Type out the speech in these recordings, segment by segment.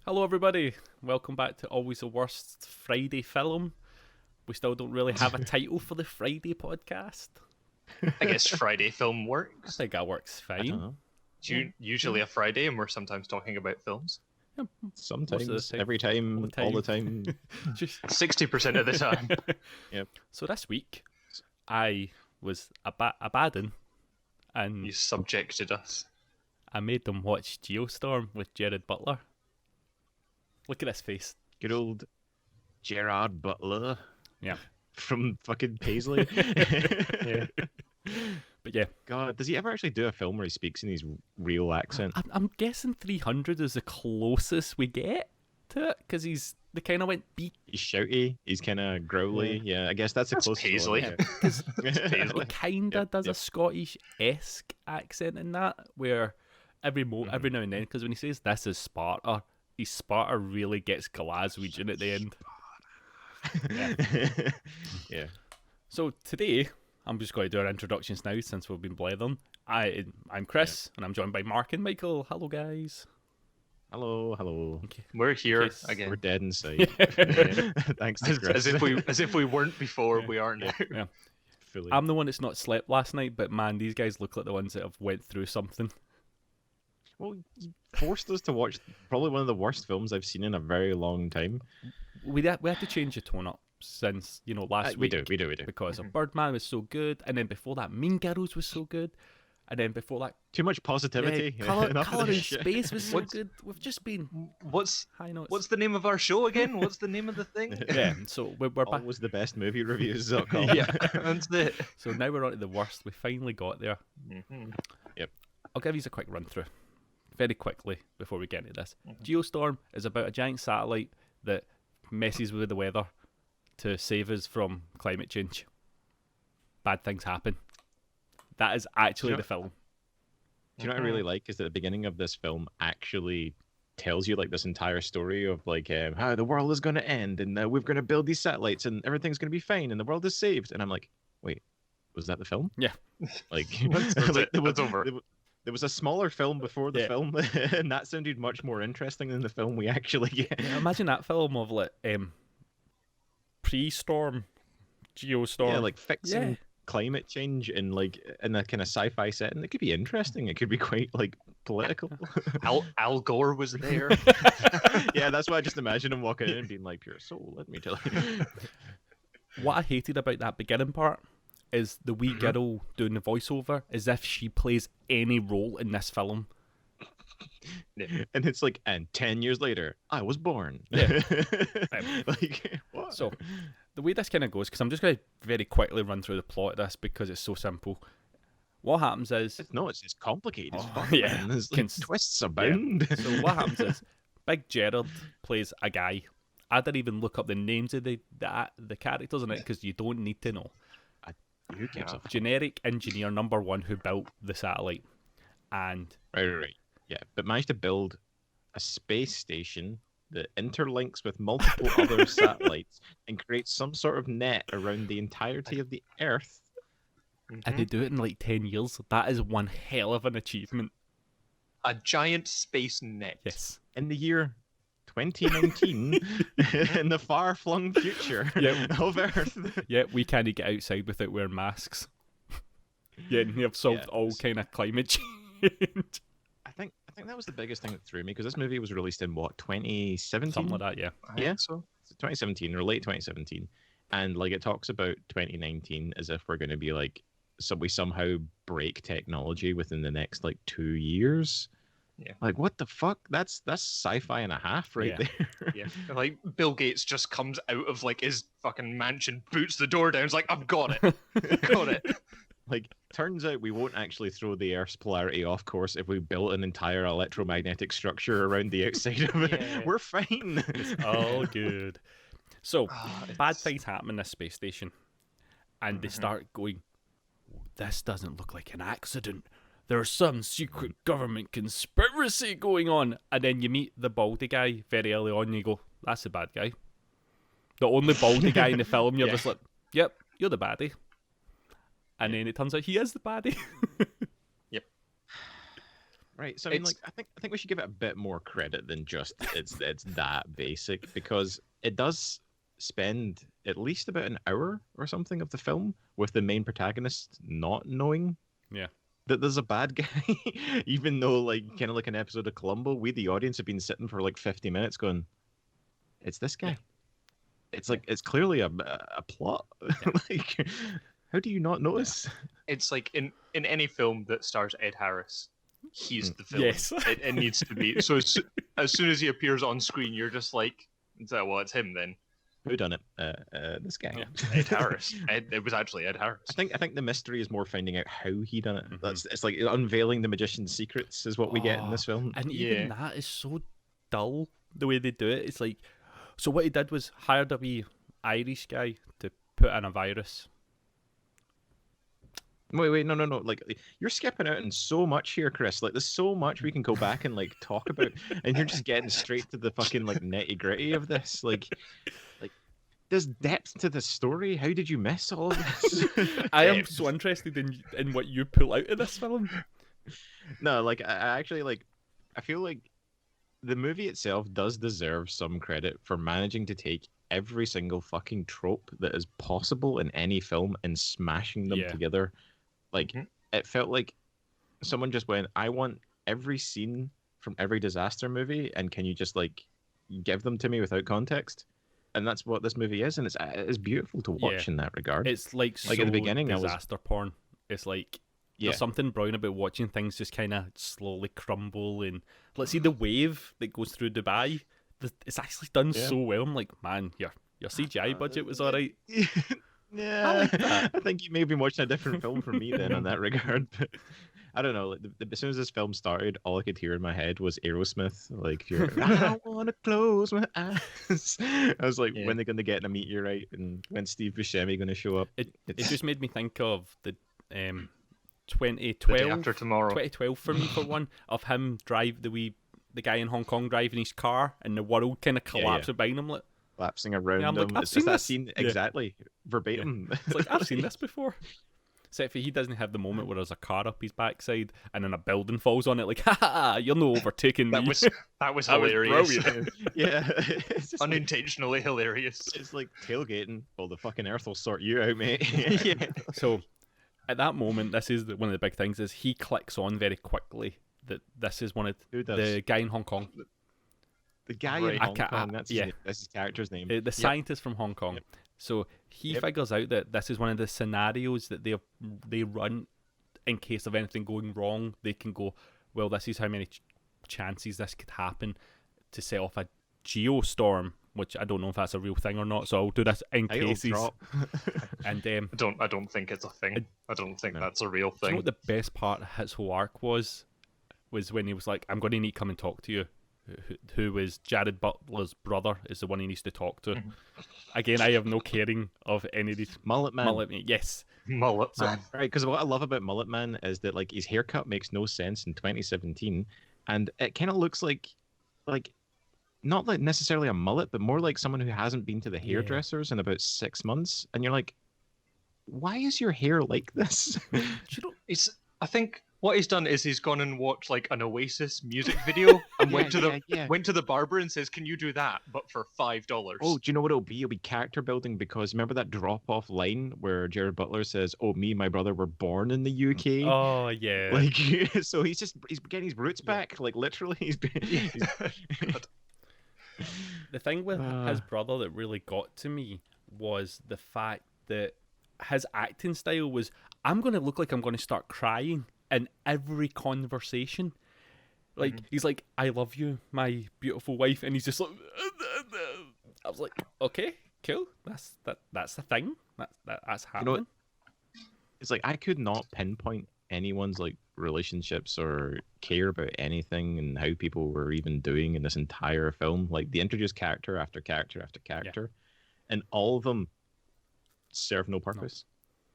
Hello, everybody. Welcome back to Always the Worst Friday film. We still don't really have a title for the Friday podcast. I guess Friday film I works. think that works I don't fine. know. It's usually a Friday, and we're sometimes talking about films. Sometimes, time. every time, all the time. Just 60% of the time. Yep. So this week, I was a baddin, and You subjected us. I made them watch Geostorm with Jared Butler. Look at his face. Good old Gerard Butler. Yeah. From fucking Paisley. Yeah. But yeah, God, does he ever actually do a film where he speaks in his real accent? I'm guessing 300 is the closest we get to it, because they kind of went beat. He's shouty. He's kind of growly. Yeah, I guess that's the closest Paisley. one. He kind of does a Scottish-esque accent in that, where every now and then, because when he says this is Sparta, his Sparta really gets Glaswegian at the end. Yeah. So today, I'm just going to do our introductions now since we've been blathering. I'm Chris, and I'm joined by Mark and Michael. Hello, guys. Hello. Okay. We're here Yes. again. We're dead inside. Thanks to Chris. As if we weren't before, we are now. Yeah. Fully. I'm the one that's not slept last night, but man, these guys look like the ones that have went through something. Well, you forced us to watch probably one of the worst films I've seen in a very long time. We had to change the tone up since, last We week. do. Because of Birdman was so good, and then before that, Mean Girls was so good, and then before that, Too much positivity. Color Enough of in this shit. Space was so good. We've just been What's high notes. what's the name of our show again? What's the name of the thing? Yeah, so we're back. Always the best movie reviews.com. Yeah. That's it. So now we're on to the worst. We finally got there. Mhm. I'll give you a quick run through, very quickly, before we get into this. Geostorm is about a giant satellite that messes with the weather to save us from climate change. Bad things happen. That is actually Yeah. the film. Do you know what I really like is that the beginning of this film actually tells you like this entire story of like how the world is going to end and we're going to build these satellites and everything's going to be fine and the world is saved. And I'm like, wait, was that the film? Yeah. Like, That's like, it. That's over. There was a smaller film before the Yeah. film, and that sounded much more interesting than the film we actually get. Yeah, imagine that film of like pre-storm, Geostorm. Yeah, like fixing Yeah. climate change in like in a kind of sci-fi setting. It could be interesting. It could be quite like political. Al Gore was there. Yeah, that's why I just imagine him walking in and being like, "Pure soul, let me tell you." What I hated about that beginning part is the wee girl doing the voiceover as if she plays any role in this film. And it's like, and 10 years later, I was born. Yeah. Like, what? So the way this kind of goes, because I'm just going to very quickly run through the plot of this because it's so simple. What happens is, It's complicated as Oh, fuck, yeah. man. There's like, twists abound. so what happens is, Big Gerald plays a guy. I didn't even look up the names of the characters in it because you don't need to know. Who gives a fuck? Generic engineer number one who built the satellite, and Right. Yeah, but managed to build a space station that interlinks with multiple other satellites and creates some sort of net around the entirety of the Earth. and they do it in like 10 years. That is one hell of an achievement. A giant space net. Yes. In the year 2019, in the far-flung future of Earth. Yeah, we can't get outside without wearing masks. Yeah, and they've solved all kind of climate change. I think that was the biggest thing that threw me because this movie was released in what 2017, Something like that, yeah. I Yeah. think so. 2017 or late 2017, and like it talks about 2019 as if we're going to be like we somehow break technology within the next like 2 years. Yeah. Like what the fuck? That's sci-fi and a half right Yeah. there. Yeah. Like Bill Gates just comes out of like his fucking mansion, boots the door down, is like, I've got it. Got it. Like, turns out we won't actually throw the Earth's polarity off course if we built an entire electromagnetic structure around the outside of it. Yeah. We're fine. All good. So, bad It's- things happen in this space station. And they start going, this doesn't look like an accident. There's some secret government conspiracy going on. And then you meet the baldy guy very early on and you go, that's the bad guy. The only baldy guy in the film, you're Yeah. just like, yep, you're the baddie. And then it turns out he is the baddie. Yep. Right. So I mean, It's- like, I think we should give it a bit more credit than just it's that basic, because it does spend at least about an hour or something of the film with the main protagonist not knowing Yeah. that there's a bad guy, even though, like, kind of like an episode of Columbo, we the audience have been sitting for like 50 minutes going, it's this guy. Yeah. It's like it's clearly a plot. Like, how do you not notice? it's like in any film that stars Ed Harris, he's the villain. Yes. It needs to be. So as soon as he appears on screen, you're just like, well, it's him then. Who done it? This guy. Yeah. Ed Harris. It was actually Ed Harris. I think the mystery is more finding out how he done it. It's like unveiling the magician's secrets is what we get in this film. And even that is so dull the way they do it. It's like, so what he did was hired a wee Irish guy to put in a virus. Wait, no. Like, you're skipping out on so much here, Chris. Like, there's so much we can go back and like talk about, and you're just getting straight to the fucking like nitty gritty of this. Like, there's depth to the story. How did you miss all of this? I am so interested in what you pull out of this film. No, like, I actually like. I feel like the movie itself does deserve some credit for managing to take every single fucking trope that is possible in any film and smashing them together. Like, it felt like someone just went, I want every scene from every disaster movie, and can you just like give them to me without context? And that's what this movie is, and it's beautiful to watch in that regard. It's like at the beginning, disaster porn. It's like there's something brown about watching things just kind of slowly crumble, and let's see the wave that goes through Dubai. It's actually done so well. I'm like, man, your CGI budget was alright. Yeah, I like that. I think you may have been watching a different film from me then on that regard. But I don't know. Like, as soon as this film started, all I could hear in my head was Aerosmith. Like, I want to close my eyes. I was like, when are they going to get a meteorite, and when Steve Buscemi going to show up? It just made me think of the 2012. The Day After Tomorrow. 2012 for me, for one, of him the guy in Hong Kong driving his car, and the world kind of collapses behind him. Like, Collapsing around I'm like, him. I've It's seen just that this. scene exactly verbatim. It's like, I've seen this before. Except for he doesn't have the moment where there's a car up his backside and then a building falls on it. Like, ha ha, you're no overtaking me. That was hilarious. brilliant. Yeah, it's just Unintentionally hilarious. it's like tailgating. Well, the fucking earth will sort you out, mate. Yeah. So, at that moment, this is one of the big things: is he clicks on very quickly that this is one of Who does? the guy in Hong Kong, The guy Right. in Hong ca- Kong. That's his, yeah. name. That's his character's name. the scientist from Hong Kong. Yep. So he Yep. figures out that this is one of the scenarios that they run in case of anything going wrong. They can go, well, this is how many chances this could happen to set off a geostorm, which I don't know if that's a real thing or not. So I'll do this in Title cases. drop. And I don't think it's a thing. I don't think No. that's a real do you know thing. what the best part of his whole arc was when he was like, I'm going to need to come and talk to you. Who was Jared Butler's brother is the one he needs to talk to. Again, I have no caring of any of these. Mullet Man. Mullet, yes. Mullet man. Right, because what I love about Mullet Man is that like his haircut makes no sense in 2017, and it kind of looks like not like necessarily a mullet, but more like someone who hasn't been to the hairdressers in about 6 months, and you're like, why is your hair like this? I think what he's done is he's gone and watched like an Oasis music video and went to the barber and says, "Can you do that, but for $5?" Oh, do you know what it'll be? It'll be character building, because remember that drop-off line where Jared Butler says, "Oh, me and my brother were born in the UK." Oh yeah. Like, so he's getting his roots back. Like, literally, The thing with his brother that really got to me was the fact that his acting style was, I'm going to look like I'm going to start crying in every conversation. Like, he's like, I love you, my beautiful wife, and he's just like, I was like, okay, cool, that's the thing, that's happening. You know, it's like I could not pinpoint anyone's like relationships or care about anything and how people were even doing in this entire film. Like, they introduced character after character after character, and all of them serve no purpose.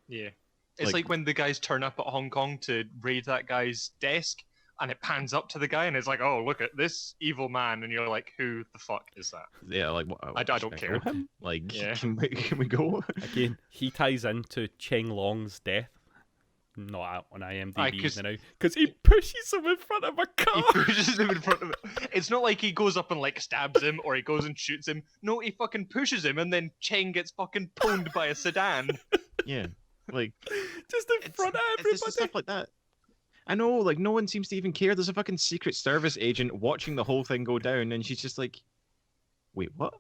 Yeah. It's like when the guys turn up at Hong Kong to raid that guy's desk, and it pans up to the guy, and it's like, oh, look at this evil man, and you're like, who the fuck is that? Yeah, like what, I don't should care. know him? Like, Yeah. can we go? Again, he ties into Cheng Long's death. not out on IMDb Aye, 'cause- now because he pushes him in front of a He car. pushes him in front of it. It's not like he goes up and like stabs him or he goes and shoots him. No, he fucking pushes him and then Cheng gets fucking pwned by a sedan. Yeah, like Just in front of it's just everybody. stuff like that. I know, like no one seems to even care. There's a fucking Secret Service agent watching the whole thing go down, and she's just like, "Wait, what?"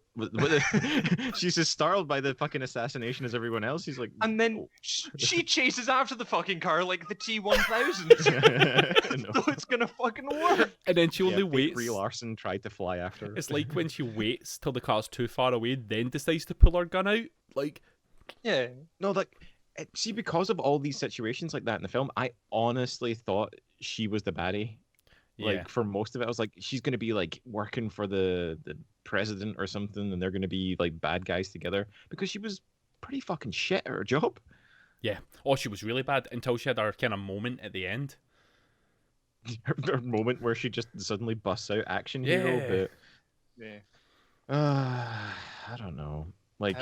She's as startled by the fucking assassination as everyone else. He's like, And then "Oh." she chases after the fucking car like the T-1000. No. So it's gonna fucking work. And then she only Yeah, waits. Brie Larson tried to fly after her. It's like when she waits till the car's too far away, then decides to pull her gun out. Like, Yeah. No, like, see, because of all these situations like that in the film, I honestly thought she was the baddie. yeah, Like, for most of it, I was like, she's going to be, like, working for the president or something, and they're going to be, like, bad guys together. Because she was pretty fucking shit at her job. yeah. Oh, she was really bad until she had her kind of moment at the end. Her moment where she just suddenly busts out action Yeah. hero, Yeah. but... I don't know. Like,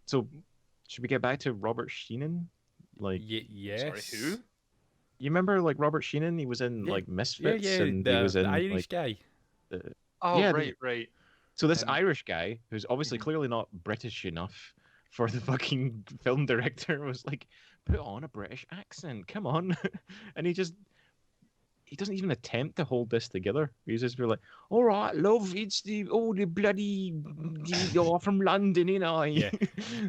so... Should we get back to Robert Sheenan? Like, Yes. Sorry, who? you remember like Robert Sheenan? He was in Yeah. like Yeah, Misfits, yeah. and The, he was in the Irish like. guy. Oh, Yeah, right. So this Um, Irish guy, who's obviously Mhm. clearly not British enough for the fucking film director, was like, put on a British accent, come on, and he doesn't even attempt to hold this together. He's just be like, all right, love, it's the bloody you're from London, ain't I? Yeah.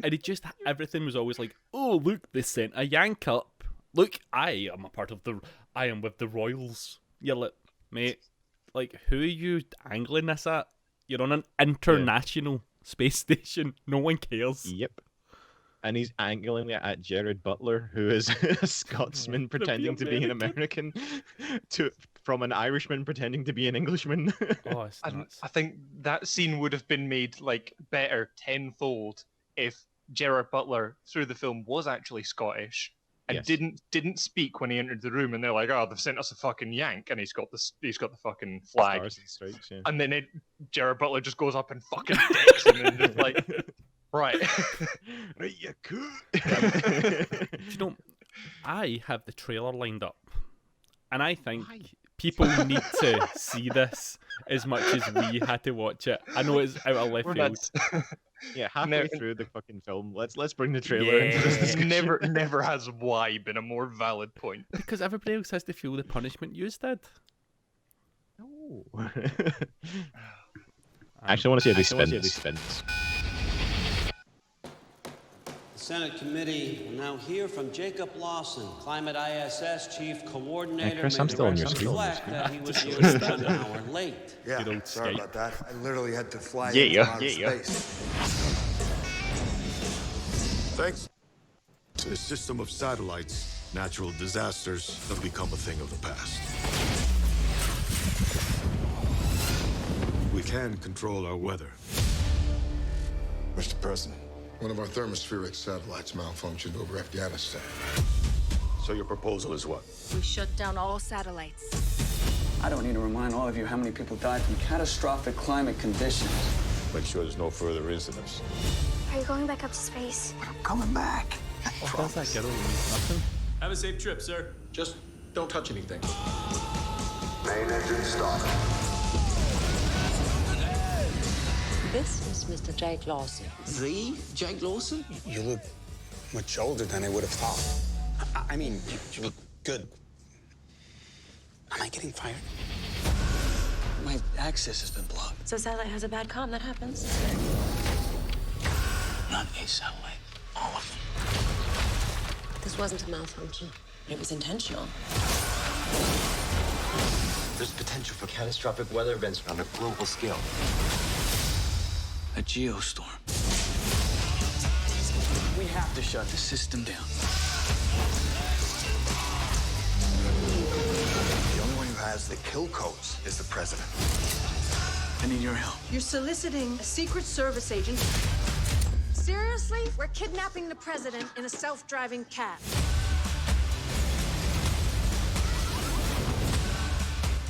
And it just, everything was always like, oh, look, they sent a yank up. Look, I am with the Royals. You're like, mate, like, who are you angling this at? You're on an international space station. No one cares. Yep. And he's angling it at Jared Butler, who is a Scotsman pretending to be an American, from an Irishman pretending to be an Englishman. Oh, it's And nuts. I think that scene would have been made like better tenfold if Gerard Butler through the film was actually Scottish and Yes. didn't speak when he entered the room, and they're like, "Oh, they've sent us a fucking yank," and he's got the fucking flag, Stars and stripes, yeah. and then Gerard Butler just goes up and fucking dicks him and just like, right. Right, you could. Do you know, I have the trailer lined up, and I think people need to see this as much as we had to watch it. I know it's out of left We're field. not- Yeah, halfway Never- through the fucking film, let's bring the trailer into this Yeah. discussion. never has why been a more valid point. Because everybody else has to feel the punishment you did. No. Actually, I want to see how they spin. The Senate committee will now hear from Jacob Lawson, Climate ISS Chief Coordinator. Hey, Chris, May I'm the still on your record screen. reflect that he was here just an hour late. Good Yeah, old sorry Skype. about that. I literally had to fly Yeah, in yeah, from outer yeah, yeah. space. Thanks to the system of satellites, natural disasters have become a thing of the past. We can control our weather. Mr. President, one of our thermospheric satellites malfunctioned over Afghanistan. So your proposal is what? We shut down all satellites. I don't need to remind all of you how many people died from catastrophic climate conditions. Make sure there's no further incidents. Are you going back up to space? I'm coming back. What does that girl means nothing? Have a safe trip, sir. Just don't touch anything. Main engine start. This is Mr. Jake Lawson. The Jake Lawson? You look much older than I would have thought. I mean, you look good. Am I getting fired? My access has been blocked. So satellite has a bad comm, that happens. Not a satellite. All of them. This wasn't a malfunction. It was intentional. There's potential for catastrophic weather events on a global scale. A geostorm. We have to shut the system down. The only one who has the kill codes is the president. I need your help. You're soliciting a Secret Service agent. Seriously? We're kidnapping the president in a self-driving cab.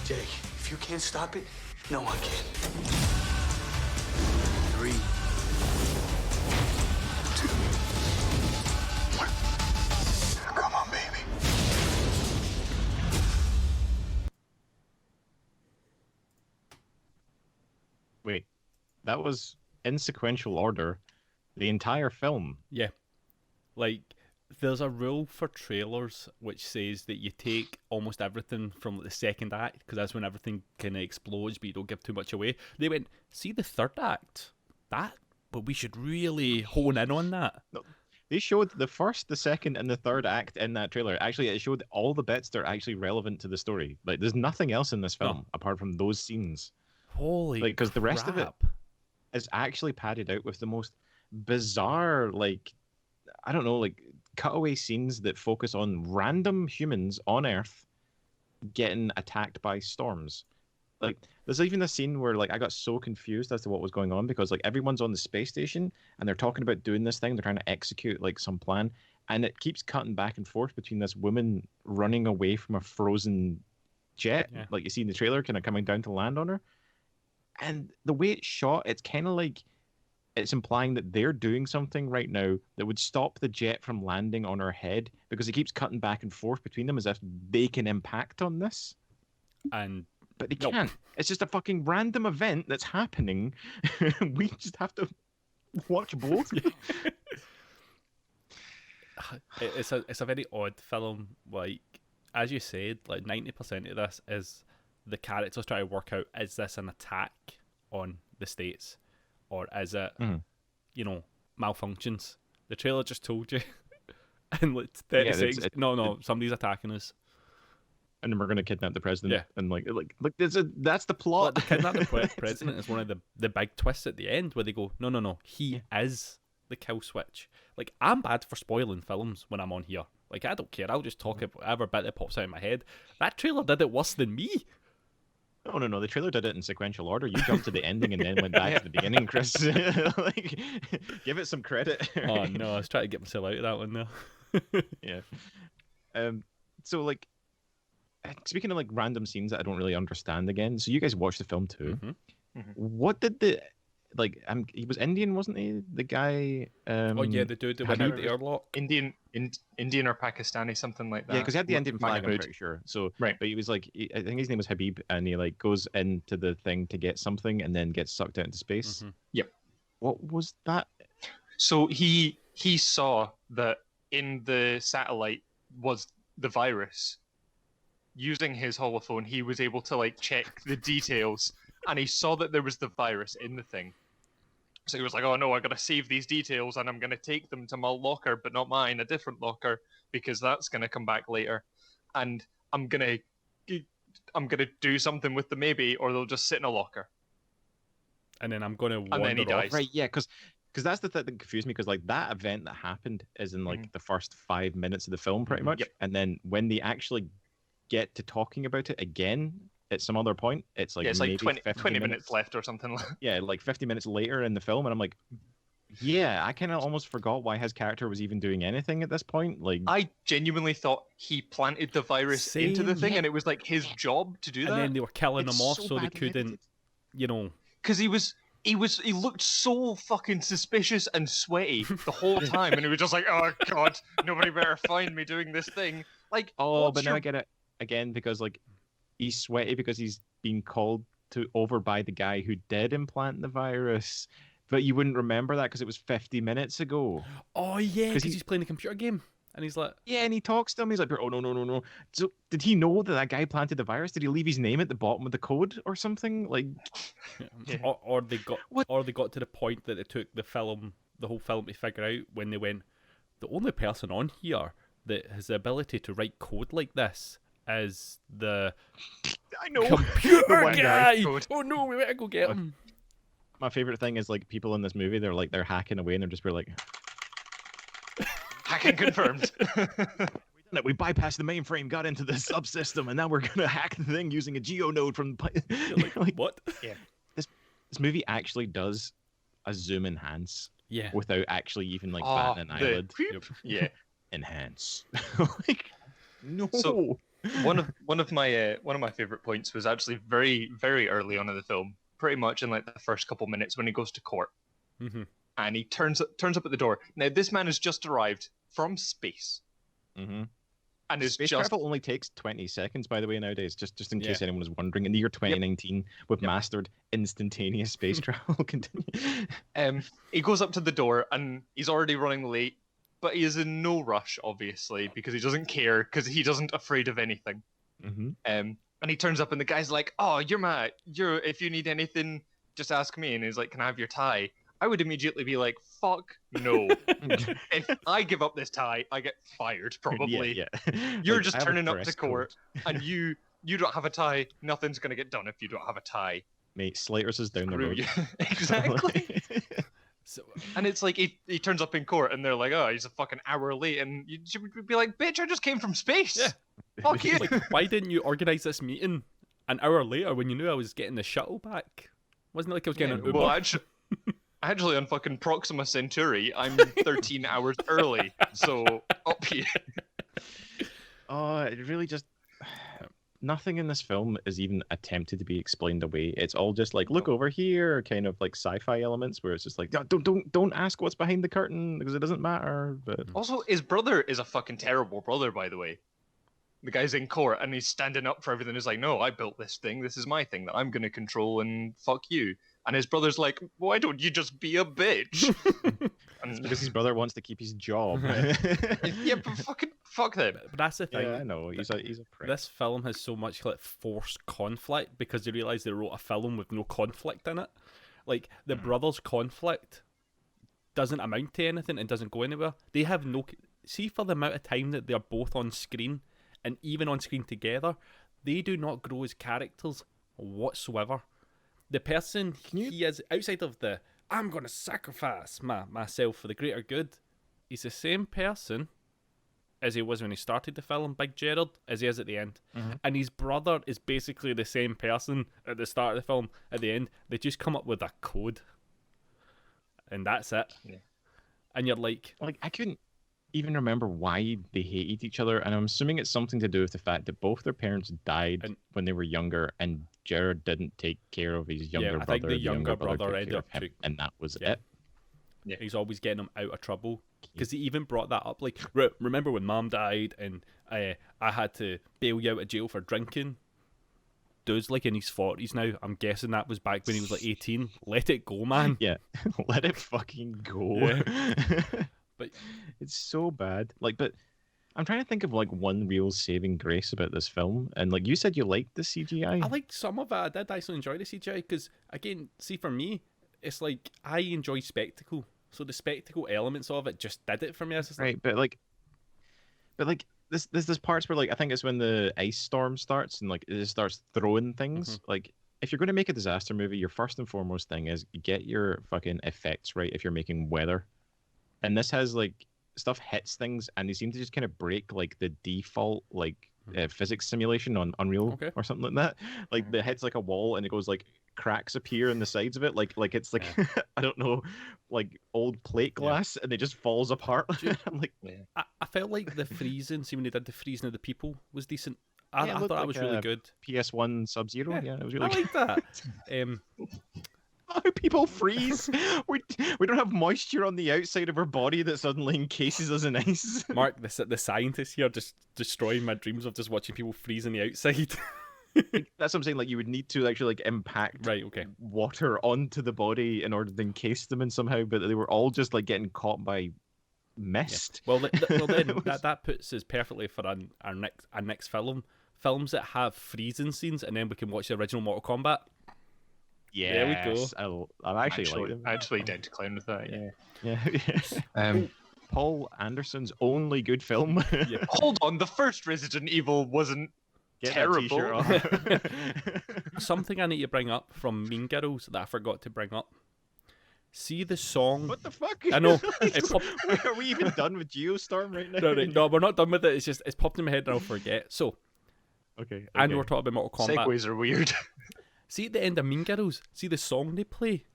Jake, if you can't stop it, no one can. 3, 2, 1. Come on, baby. Wait, that was in sequential order the entire film. Yeah. Like, there's a rule for trailers which says that you take almost everything from the second act, because that's when everything kind of explodes, but you don't give too much away. They went, see the third act? But we should really hone in on that. No, they showed the first, the second, and the third act in that trailer. Actually, it showed all the bits that are actually relevant to the story. Like, there's nothing else in this film apart from those scenes. Holy crap. Because the rest of it is actually padded out with the most bizarre, like, I don't know, like, cutaway scenes that focus on random humans on Earth getting attacked by storms. Like, there's even a scene where, like, I got so confused as to what was going on because, like, everyone's on the space station and they're talking about doing this thing. They're trying to execute, like, some plan. And it keeps cutting back and forth between this woman running away from a frozen jet, like you see in the trailer, kind of coming down to land on her. And the way it's shot, it's kind of like it's implying that they're doing something right now that would stop the jet from landing on her head because it keeps cutting back and forth between them as if they can impact on this. But they can't. It's just a fucking random event that's happening. We just have to watch both. It's a very odd film. Like, as you said, like 90% of this is the characters trying to work out, is this an attack on the States? Or is it, malfunctions? The trailer just told you. And like 30 seconds, no, somebody's attacking us. And then we're going to kidnap the president. Yeah. And like that's the plot. Well, the kidnap the president is one of the big twists at the end where they go, no, he is the kill switch. Like, I'm bad for spoiling films when I'm on here. Like, I don't care. I'll just talk about whatever bit that pops out in my head. That trailer did it worse than me. No. The trailer did it in sequential order. You jumped to the ending and then went back to the beginning, Chris. Like, give it some credit. Oh, no. I was trying to get myself out of that one now. Yeah. So, like, speaking of, like, random scenes that I don't really understand again, so you guys watched the film too. What did he was Indian, wasn't he? The guy. Oh yeah, the dude that went out the airlock. Indian or Pakistani, something like that. Yeah, because he had the Indian flag, I'm pretty sure. So right, but he was like, I think his name was Habib, and he like goes into the thing to get something, and then gets sucked out into space. Yep. What was that? So he saw that in the satellite was the virus. Using his holophone, he was able to like check the details, and he saw that there was the virus in the thing. So he was like, "Oh no, I gotta save these details, and I'm gonna take them to my locker, but not mine, a different locker, because that's gonna come back later, and I'm gonna do something with them maybe, or they'll just sit in a locker." And then I'm gonna wander and then he dies. Right? Yeah, because that's the thing that confused me. Because like that event that happened is in like the first 5 minutes of the film, pretty much, and then when they actually get to talking about it again at some other point, it's like it's maybe like 20 minutes left or something. Yeah, like 50 minutes later in the film, and I'm like, yeah, I kind of almost forgot why his character was even doing anything at this point. Like, I genuinely thought he planted the virus into the thing, and it was like his job to do that. And then they were killing him off so they couldn't, because he looked so fucking suspicious and sweaty the whole time, and he was just like, "Oh God, nobody better find me doing this thing." Like, but now I get it again, because like he's sweaty because he's been called over by the guy who did implant the virus, but you wouldn't remember that because it was 50 minutes ago. Oh yeah, because he's playing a computer game and he's like, yeah, and he talks to him. He's like, "Oh no." So did he know that guy planted the virus? Did he leave his name at the bottom of the code or something? Like, or they got to the point that it took the whole film to figure out when they went, the only person on here that has the ability to write code like this is the computer guy. Oh no, we better go get him. My favorite thing is like people in this movie, they're hacking away and they're just like, hacking confirmed. We bypassed the mainframe, got into the subsystem, and now we're gonna hack the thing using a geo node from like what? Yeah, this movie actually does a zoom enhance. Yeah, without actually even like batting an eyelid. Yeah, enhance. Like, no. So one of my favorite points was actually very, very early on in the film, pretty much in like the first couple minutes when he goes to court, and he turns up at the door. Now this man has just arrived from space, and and is Space just travel only takes 20 seconds, by the way, nowadays. Just in case Yeah. anyone was wondering. In the year 2019, we've mastered instantaneous space travel. Continue. he goes up to the door and he's already running late, but he is in no rush, obviously, because he doesn't care, because he doesn't afraid of anything. Mm-hmm. And he turns up and the guy's like, "Oh, you're if you need anything, just ask me." And he's like, "Can I have your tie?" I would immediately be like, "Fuck no!" If I give up this tie, I get fired probably. Yeah. You're Like, just I have a turning up dress to court, code. and you don't have a tie. Nothing's gonna get done if you don't have a tie. Mate, Slater's is down the Screw road. you. Exactly. So, And it's like he turns up in court, and they're like, "Oh, he's a fucking hour late," and you should be like, "Bitch, I just came from space." Yeah. Fuck you. like, why didn't you organise this meeting an hour later when you knew I was getting the shuttle back? Wasn't it like I was getting an Uber? Well, actually, on fucking Proxima Centauri, I'm 13 hours early, so up here. Oh, it really just nothing in this film is even attempted to be explained away. It's all just like, look over here, kind of like sci-fi elements where it's just like, don't ask what's behind the curtain because it doesn't matter. But Also, his brother is a fucking terrible brother, by the way. The guy's in court and he's standing up for everything. He's like, "No, I built this thing. This is my thing that I'm gonna control, and fuck you." And his brother's like, "Why don't you just be a bitch?" it's because his brother wants to keep his job. Yeah, but fucking fuck them. But that's the thing. Yeah, I know. He's a prick. This film has so much like forced conflict because they realised they wrote a film with no conflict in it. Like the brothers' conflict doesn't amount to anything and doesn't go anywhere. They have no. See, for the amount of time that they're both on screen and even on screen together, they do not grow as characters whatsoever. The person he is outside of the "I'm gonna sacrifice myself for the greater good," he's the same person as he was when he started the film, Big Gerard, as he is at the end. And his brother is basically the same person at the start of the film, at the end. They just come up with a code. And that's it. Yeah. And you're like... I couldn't even remember why they hated each other, and I'm assuming it's something to do with the fact that both their parents died when they were younger, and Gerard didn't take care of his younger brother. I think the younger brother brother took ended care up... of him, and that was Yeah. it. Yeah. He's always getting him out of trouble. Because he even brought that up. Like, remember when Mom died and I had to bail you out of jail for drinking? Dude's like in his 40s now. I'm guessing that was back when he was like 18. Let it go, man. Yeah, let it fucking go. Yeah. But it's so bad. Like, but I'm trying to think of like one real saving grace about this film. And like you said, you liked the CGI. I liked some of it. I did actually enjoy the CGI because, again, see, for me, it's like I enjoy spectacle. So the spectacle elements of it just did it for me. Right, but like there's parts where like I think it's when the ice storm starts and like it just starts throwing things. Like if you're going to make a disaster movie, your first and foremost thing is get your fucking effects right. If you're making weather, and this has like stuff hits things and they seem to just kind of break like the default like physics simulation on Unreal or something like that. Like the hits like a wall and it goes like cracks appear in the sides of it like it's like I don't know, like old plate glass and it just falls apart. I'm like I felt like the freezing, see when they did the freezing of the people was decent. I it thought looked that like was really good. PS1 Sub-Zero. Yeah, it was really I like that. How people freeze. We don't have moisture on the outside of our body that suddenly encases us in ice. Mark, the scientist here, just destroying my dreams of just watching people freeze on the outside. Like, that's what I'm saying. Like you would need to actually like impact water onto the body in order to encase them in somehow, but they were all just like getting caught by mist. Yeah. Well, then that puts us perfectly for our next film. Films that have freezing scenes, and then we can watch the original Mortal Kombat. Yeah, there we go. I actually like them. I actually identically with that. Yeah. Paul Anderson's only good film. Hold on, the first Resident Evil wasn't terrible. Something I need to bring up from Mean Girls that I forgot to bring up. See the song. What the fuck? I know. Are we even done with Geostorm right now? No, we're not done with it. It's popped in my head and I'll forget. So, okay. And we're talking about Mortal Kombat. Segues are weird. See at the end of Mean Girls, see the song they play?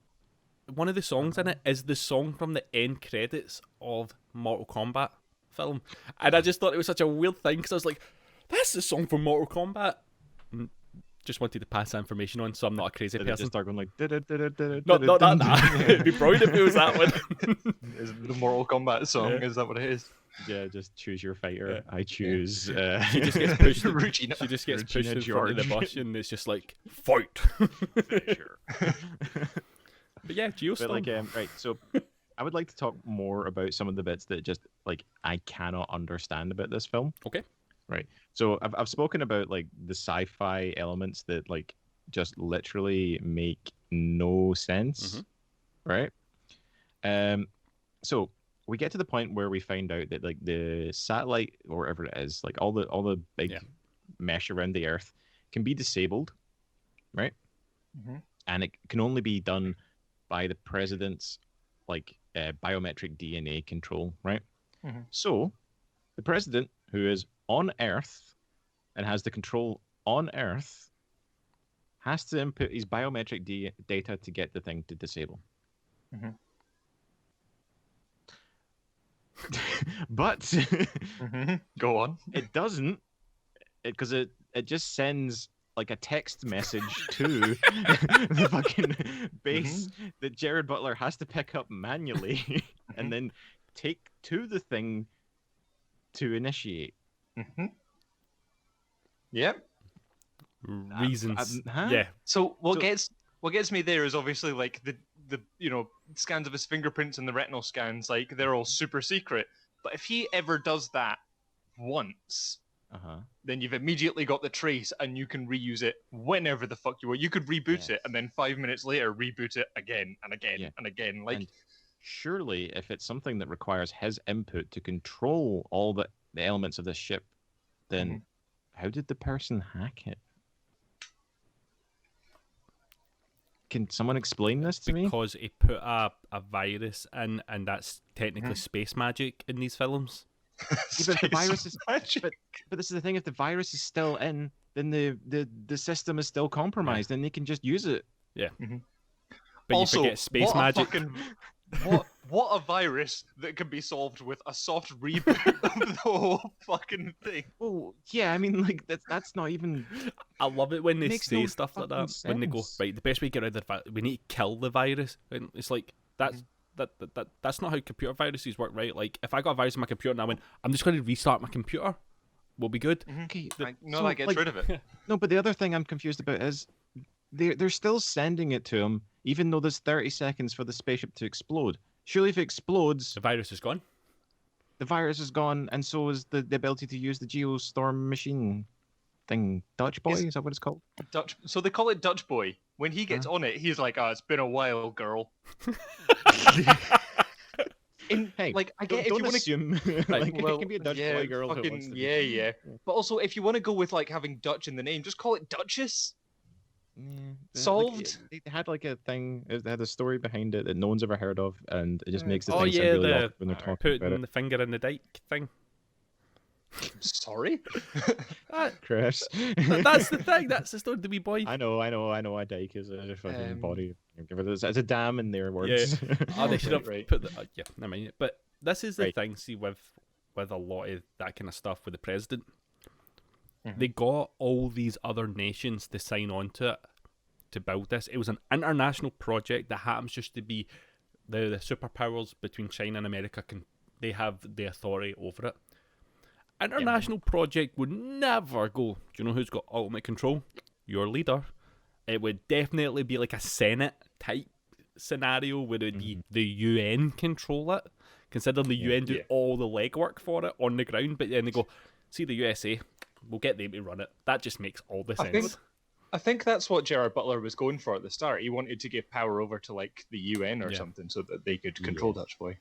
One of the songs in it is the song from the end credits of Mortal Kombat film. And I just thought it was such a weird thing because I was like, that's the song from Mortal Kombat. Just wanted to pass that information on so I'm not a crazy person. Just start going like... Not that. It'd be brilliant if it was that one. Is the Mortal Kombat song, is that what it is? Yeah, just choose your fighter. Yeah. I choose. She just gets pushed. Regina. She just gets Regina pushed in front of the George. bus, and it's just like fight. Sure. But yeah, Geostorm. But like, right. So, I would like to talk more about some of the bits that just like I cannot understand about this film. Okay. Right. So I've spoken about like the sci-fi elements that like just literally make no sense. Right. So we get to the point where we find out that like the satellite or whatever it is, like all the big mesh around the Earth can be disabled, right? And it can only be done by the president's like biometric DNA control, right? So the president, who is on Earth and has the control on Earth, has to input his biometric data to get the thing to disable. But Go on. it doesn't, because it just sends like a text message to the fucking base that Jared Butler has to pick up manually and then take to the thing to initiate. Yep. Reasons. Huh? Yeah. So what gets me there is obviously like the scans of his fingerprints and the retinal scans, like they're all super secret. But if he ever does that once, then you've immediately got the trace and you can reuse it whenever the fuck you want. You could reboot it and then 5 minutes later reboot it again and again and again. Like, and surely if it's something that requires his input to control all the elements of this ship, then how did the person hack it? Can someone explain this to me? Because he put a virus in, and that's technically space magic in these films. But the virus is but this is the thing: if the virus is still in, then the system is still compromised, and they can just use it. Yeah. But also, you forget space magic. What a virus that can be solved with a soft reboot of the whole fucking thing. Oh yeah, I mean like that's not even. I love it when they Makes say no stuff like that. fucking When they go, sense. right, the best way to get rid of the virus, we need to kill the virus. And it's like that's that's not how computer viruses work, right? Like if I got a virus in my computer and I went, I'm just going to restart my computer, we'll be good. Okay, That gets rid of it. No, but the other thing I'm confused about is they're still sending it to him, even though there's 30 seconds for the spaceship to explode. Surely, if it explodes, The virus is gone. the virus is gone, and so is the ability to use the Geostorm machine thing. Dutch boy, is that what it's called? Dutch. So they call it Dutch Boy. When he gets on it, he's like, "Oh, it's been a while, girl." Hey, like I get don't if you want to assume like it can be a Dutch boy girl. Who wants to be... yeah. But also, if you want to go with like having Dutch in the name, just call it Duchess. Solved. Like, they had like a thing. It had a story behind it that no one's ever heard of, and it just makes it Oh sound yeah, really the awkward when they're talking putting about it. the finger in the dike thing. Sorry. Chris, That's the thing. That's the story, the wee boy. I know. A dike is a fucking body. It's a dam in their words. Yeah. Oh, they should have Right. put the. Yeah, never mind. But this is the Right. thing. See, with a lot of that kind of stuff with the president, they got all these other nations to sign on to it to build this. It was an international project that happens just to be the superpowers between China and America. They have the authority over it. International project would never go, do you know who's got ultimate control? Your leader. It would definitely be like a Senate type scenario where it would be the UN control it, considering the UN do all the legwork for it on the ground, but then they go, see the USA, we'll get them to run it. That just makes all the sense. I think that's what Gerard Butler was going for at the start. He wanted to give power over to like the UN or something so that they could control Dutch Boy.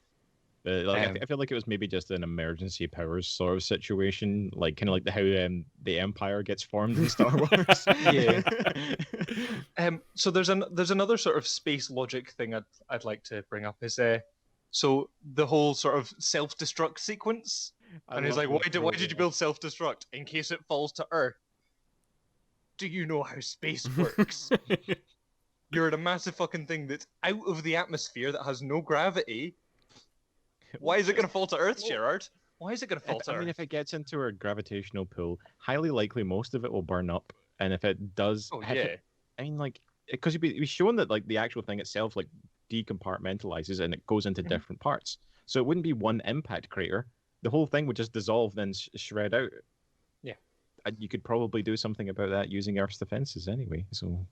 But like, I feel like it was maybe just an emergency powers sort of situation, like kind of like how the Empire gets formed in Star Wars. So there's another sort of space logic thing I'd like to bring up is so the whole sort of self-destruct sequence, and he's like, why did you build self-destruct in case it falls to Earth? Do you know how space works? You're in a massive fucking thing that's out of the atmosphere that has no gravity. Why is it going to fall to Earth, Gerard? Why is it going to fall to Earth? I mean, if it gets into a gravitational pull, highly likely most of it will burn up. And if it does, I mean, like, because you'd be shown that like the actual thing itself like decompartmentalizes and it goes into different parts. So it wouldn't be one impact crater. the whole thing would just dissolve, then shred out. Yeah. And you could probably do something about that using Earth's defenses anyway. So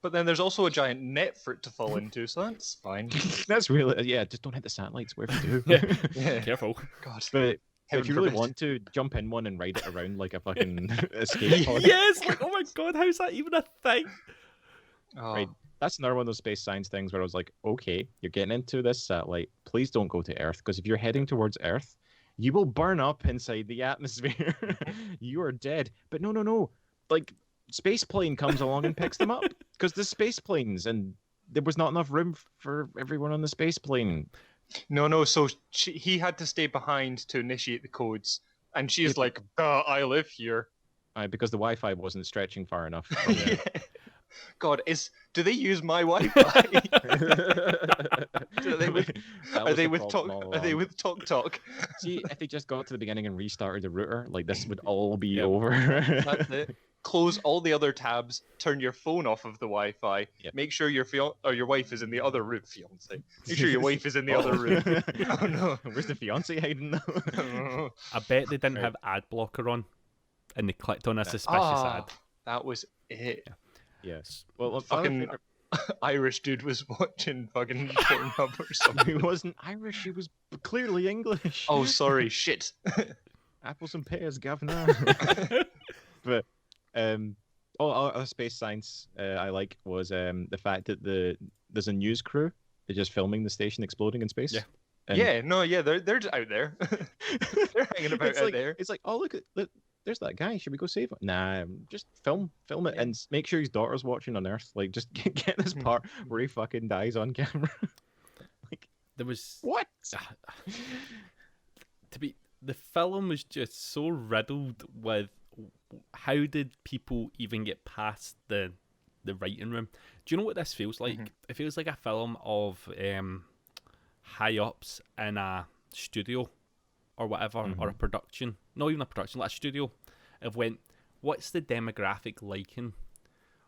But then there's also a giant net for it to fall into, so that's fine. that's really just don't hit the satellites. Whatever you do. Yeah. Careful. God. But Heaven if you really forbid. want to, jump in one and ride it around like a fucking escape pod. Yes, like, oh my god, how's that even a thing? Oh. Right. That's another one of those space science things where I was like, okay, you're getting into this satellite. Please don't go to Earth, because if you're heading towards Earth, you will burn up inside the atmosphere. You are dead. But no. Like, space plane comes along and picks them up, because the space planes, and there was not enough room for everyone on the space plane. No. So he had to stay behind to initiate the codes, and she's like, I live here. Because the Wi-Fi wasn't stretching far enough. Yeah. God, do they use my Wi-Fi? Are they with Talk? See, if they just got to the beginning and restarted the router, like this would all be Yep. over. That's it. Close all the other tabs. Turn your phone off of the Wi-Fi. Yep. Make sure your wife is in the other room. Fiance. Make sure your wife is in the other room. Oh no. Where's the fiance hiding though? I bet they didn't Right. have ad blocker on, and they clicked on a suspicious ad. That was it. Yes. Well, Fucking Irish dude was watching fucking Pornhub or something. he wasn't Irish. He was clearly English. Oh, sorry. Shit. Apples and pears, governor. But all space science I like was the fact that there's a news crew. They're just filming the station exploding in space. Yeah. And They're just out there. They're hanging about it's out like, there. It's like, oh look, there's that guy. Should we go save him? Nah, just film it and make sure his daughter's watching on Earth. Like, just get this part where he fucking dies on camera. Like, There was what? The film was just so riddled with how did people even get past the writing room? Do you know what this feels like? It feels like a film of high ups in a studio or whatever, or a production. Not even a production, like a studio. Of what's the demographic liking?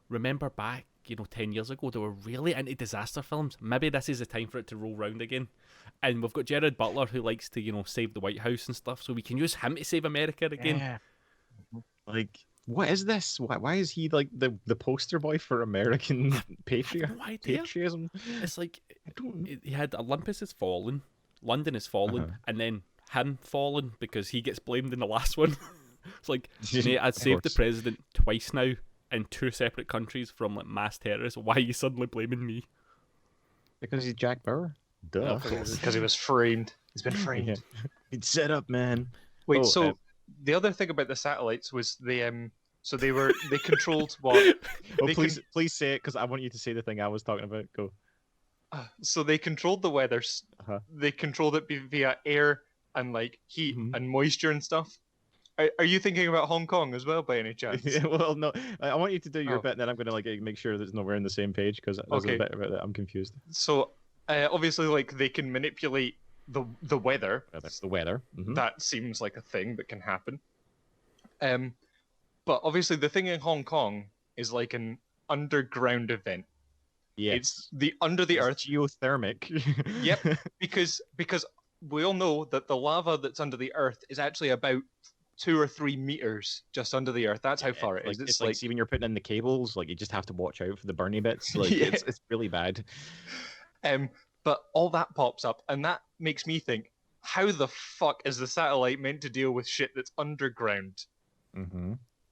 Remember back, 10 years ago, they were really into disaster films. Maybe this is the time for it to roll round again. And we've got Gerard Butler who likes to, save the White House and stuff, so we can use him to save America again. Yeah. Like, what is this? Why is he like the poster boy for American No idea. patriotism? It's like he had Olympus has fallen, London has fallen, and then him fallen because he gets blamed in the last one. It's like, mate, I'd saved the president twice now in 2 separate countries from like mass terrorists. Why are you suddenly blaming me? Because he's Jack Bauer. Duh. Because he was framed. He's been framed. Yeah. He's set up, man. Wait, Oh, so the other thing about the satellites was they controlled what? Oh, They please say it, because I want you to say the thing I was talking about. Go. So they controlled the weather. They controlled it via air and like heat and moisture and stuff. Are you thinking about Hong Kong as well, by any chance? Yeah, well, no. I want you to do your bit, and then I'm going to like make sure that we're in the same page, because there's a bit about that I'm confused. So obviously, like they can manipulate the weather. The weather. That seems like a thing that can happen. But obviously, the thing in Hong Kong is like an underground event. Yeah. It's the under the earth geothermic. Yep, because we all know that the lava that's under the earth is actually about 2 or 3 meters just under the earth. That's how far it is. It's like, see, when you're putting in the cables, like you just have to watch out for the burny bits. Like Yeah. it's really bad. But all that pops up, and that makes me think: how the fuck is the satellite meant to deal with shit that's underground?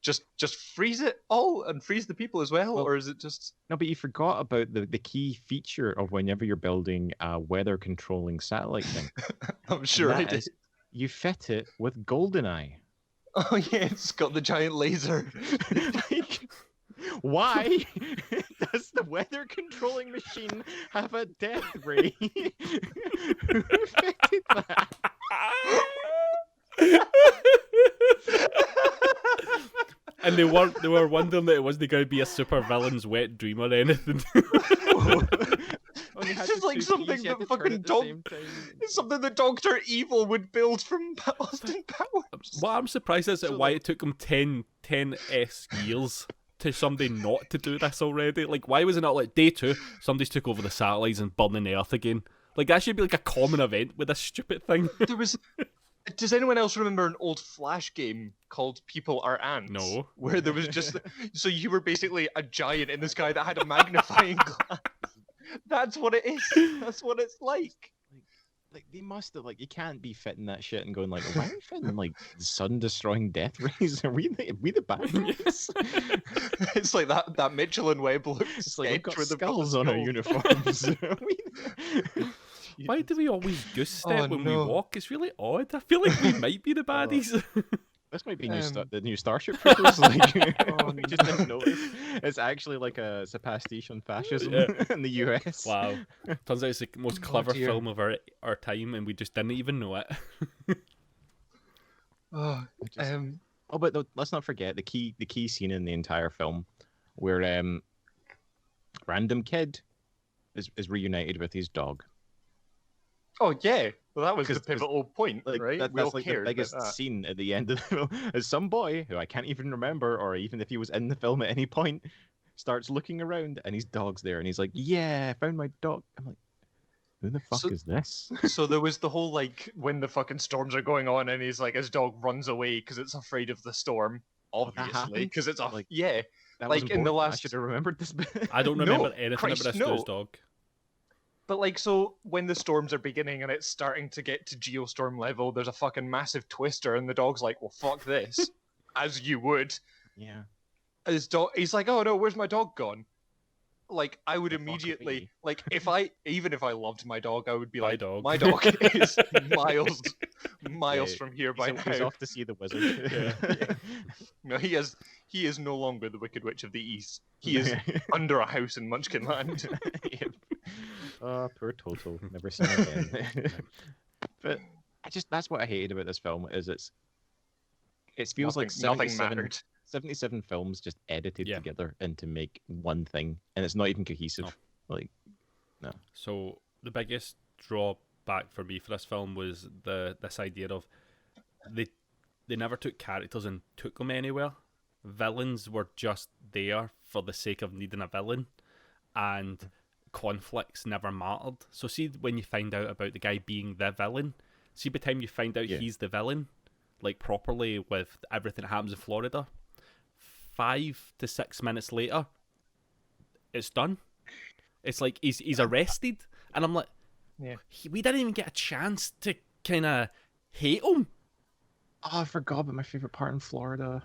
Just freeze it all and freeze the people as well, or is it just? No, but you forgot about the key feature of whenever you're building a weather controlling satellite thing. I'm sure I And that did. is, you fit it with GoldenEye. Oh yeah, it's got the giant laser. Like, why does the weather controlling machine have a death ray? Who fitted that? And they were wondering that it wasn't going to be a super villain's wet dream or anything. This is like something that fucking it's something that Dr. Evil would build from Austin Powers. What I'm surprised is why it took him 10 years to somebody not to do this already. Like, why was it not like day 2, somebody's took over the satellites and burning the earth again? Like, that should be like a common event with this stupid thing. Does anyone else remember an old Flash game called People Are Ants? No. Where there was just so you were basically a giant in the sky that had a magnifying glass. That's what it is. That's what it's like. Like they must have you can't be fitting that shit and going why are we fitting sun destroying death rays? Are we the bad guys? It's like that Michelin web looks. It's like we've got with skulls on our uniforms. Why do we always goose step when we no. walk? It's really odd. I feel like we might be the baddies. This might be the new Starship Troopers. We just didn't notice. It's actually it's a pastiche on fascism in the US. Wow. Turns out it's the most clever film of our time, and we just didn't even know it. But let's not forget the key scene in the entire film, where random kid is reunited with his dog. Oh yeah, well that was the pivotal point, right? That's the biggest scene at the end of the film. As some boy who I can't even remember, or even if he was in the film at any point, starts looking around and his dog's there, and he's like, "Yeah, I found my dog." I'm like, "Who the fuck is this?" So there was the whole when the fucking storms are going on, and he's his dog runs away because it's afraid of the storm, obviously, because it's yeah. In the last, I should have remembered this bit. I don't remember anything about this dog. But so when the storms are beginning and it's starting to get to Geostorm level, there's a fucking massive twister, and the dog's like, "Well, fuck this," as you would. Yeah. His dog, he's like, "Oh no, where's my dog gone?" I would immediately, if I loved my dog, I would be like, dog. "My dog is miles from here by now." He's off to see the wizard. Yeah. No, he is no longer the Wicked Witch of the East. He is under a house in Munchkinland. Oh, poor Toto. Never seen him again. But that's what I hated about this film is it feels like nothing mattered. 77 films just edited together into make one thing, and it's not even cohesive. No. So the biggest drawback for me for this film was this idea of they never took characters and took them anywhere. Villains were just there for the sake of needing a villain, and conflicts never mattered. So see, when you find out about the guy being the villain, see by the time you find out he's the villain, properly with everything that happens in Florida, 5 to 6 minutes later, it's done. It's like he's arrested, and I'm like, we didn't even get a chance to kind of hate him. Oh, I forgot about my favorite part in Florida.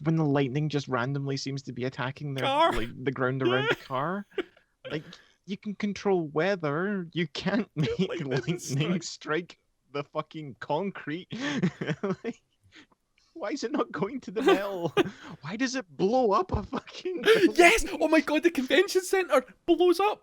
When the lightning just randomly seems to be attacking the ground around the car. You can control weather. You can't make lightning strike the fucking concrete. Why is it not going to the mill? Why does it blow up a fucking building? Yes! Oh my god, the convention center blows up!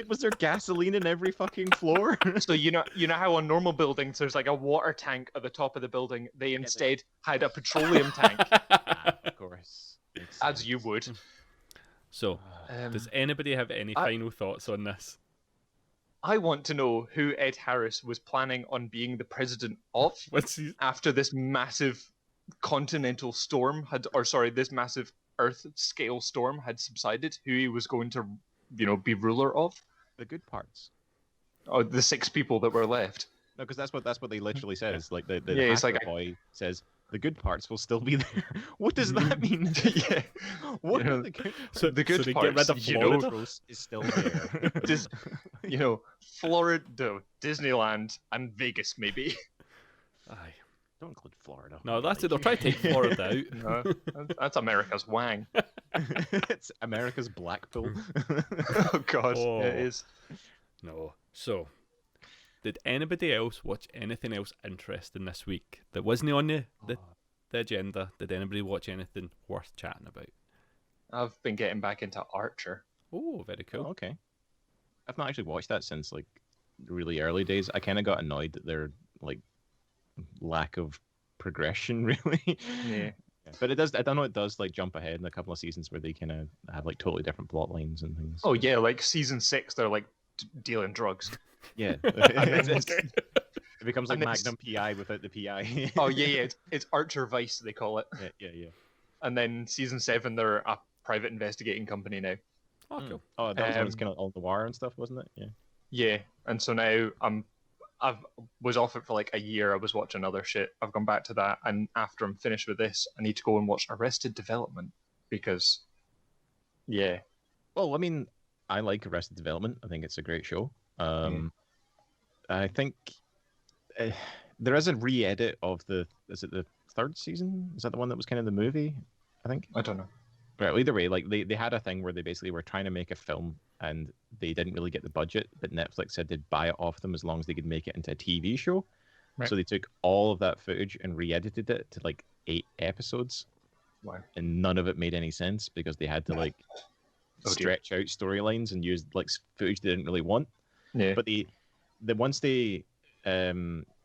Was there gasoline in every fucking floor? So you know how on normal buildings there's a water tank at the top of the building. They instead had a petroleum tank. Of course. As you would. So, does anybody have any final thoughts on this? I want to know who Ed Harris was planning on being the president of after this massive continental storm this massive Earth-scale storm had subsided. Who he was going to, be ruler of? The good parts. Oh, the 6 people that were left. No, because that's what they literally says. The it's boy says the good parts will still be there. What does that mean? Yeah. What are the good parts? The good they parts, get rid of Florida? Is still there. Florida, Disneyland, and Vegas maybe. Aye. Don't include Florida. No, that's it. They'll try to take Florida out. No, that's America's Wang. It's America's Blackpool. Oh God, it is. No. So, did anybody else watch anything else interesting this week that wasn't on the agenda? Did anybody watch anything worth chatting about? I've been getting back into Archer. Oh, very cool. Oh, okay. I've not actually watched that since really early days. I kind of got annoyed at their lack of progression, really. Yeah. But it does. I don't know. It does jump ahead in a couple of seasons where they kind of have totally different plot lines and things. Oh yeah, season 6, they're dealing drugs. Yeah. It becomes Magnum PI without the PI. Oh yeah. It's Archer Vice they call it. Yeah. And then season 7, they're a private investigating company now. Oh, cool. Oh, that was when it's kind of all noir and stuff, wasn't it? Yeah. Yeah, and so now I was off it for like a year. I was watching other shit. I've gone back to that, and after I'm finished with this, I need to go and watch Arrested Development because, yeah. Well, I mean, I like Arrested Development. I think it's a great show. I think there is a re-edit of is it the third season? Is that the one that was kind of the movie? I think. I don't know. Right. Either way, like they had a thing where they basically were trying to make a film and they didn't really get the budget, but Netflix said they'd buy it off them as long as they could make it into a TV show. Right. So they took all of that footage and re-edited it to like 8 episodes. Wow. And none of it made any sense because they had to like stretch out storylines and use like footage they didn't really want. Yeah. But once they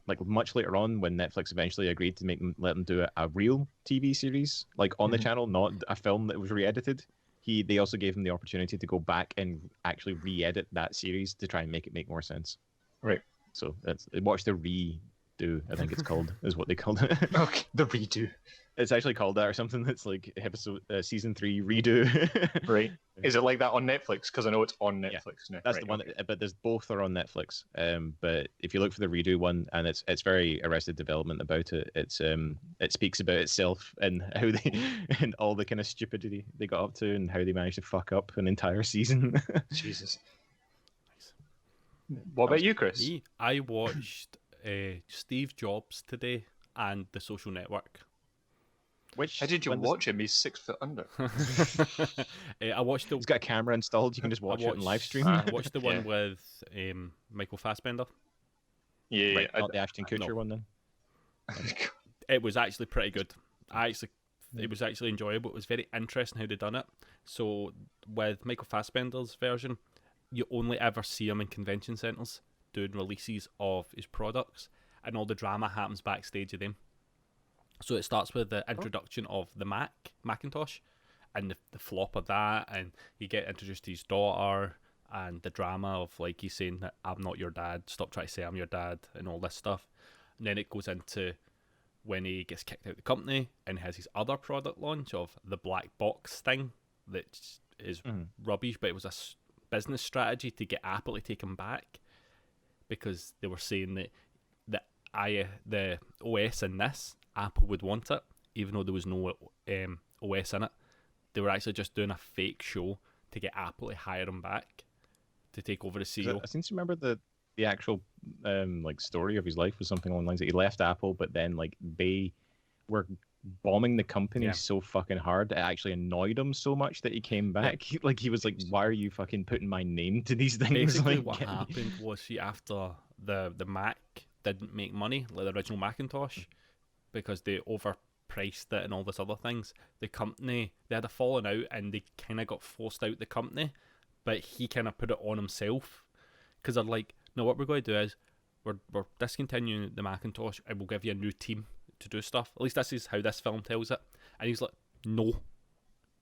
like much later on when Netflix eventually agreed to let them do a real TV series like on the channel, not a film that was re-edited, they also gave them the opportunity to go back and actually re-edit that series to try and make it make more sense. Right. So watch the redo, I think it's called, is what they called it. Okay, the redo. It's actually called that or something. That's like season 3 redo. Right. Is it like that on Netflix? Because I know it's on Netflix Yeah, now. that's right, the one. okay. But there's both are on Netflix. But if you look for the redo one, and it's very Arrested Development about it. It speaks about itself and how they and all the kind of stupidity they got up to and how they managed to fuck up an entire season. Jesus. What about you, Chris? I watched Steve Jobs today and The Social Network. How did you watch him? He's 6 foot under. I watched the. He's got a camera installed. You can just watch it on live stream. I watched the one with Michael Fassbender. Yeah, right, not the Ashton Kutcher one then. It was actually pretty good. It was actually enjoyable. It was very interesting how they done it. So with Michael Fassbender's version, you only ever see him in convention centres doing releases of his products, and all the drama happens backstage of them. So it starts with the introduction of the Macintosh, and the flop of that, and you get introduced to his daughter, and the drama of like he's saying that I'm not your dad, stop trying to say I'm your dad, and all this stuff. And then it goes into when he gets kicked out of the company and has his other product launch of the black box thing that is rubbish, but it was a business strategy to get Apple to take him back because they were saying that the OS in this, Apple would want it, even though there was no OS in it. They were actually just doing a fake show to get Apple to hire him back to take over the CEO. I seem to remember the actual like story of his life was something along the lines that he left Apple, but then like they were bombing the company so fucking hard it actually annoyed him so much that he came back. Like he was like, "Why are you fucking putting my name to these things?" Basically, like, what happened was after the Mac didn't make money, like the original Macintosh, because they overpriced it and all this other things. The company, they had a falling out and they kind of got forced out the company, but he kind of put it on himself because they're like, no, what we're going to do is we're discontinuing the Macintosh and we'll give you a new team to do stuff. At least this is how this film tells it. And he's like, no,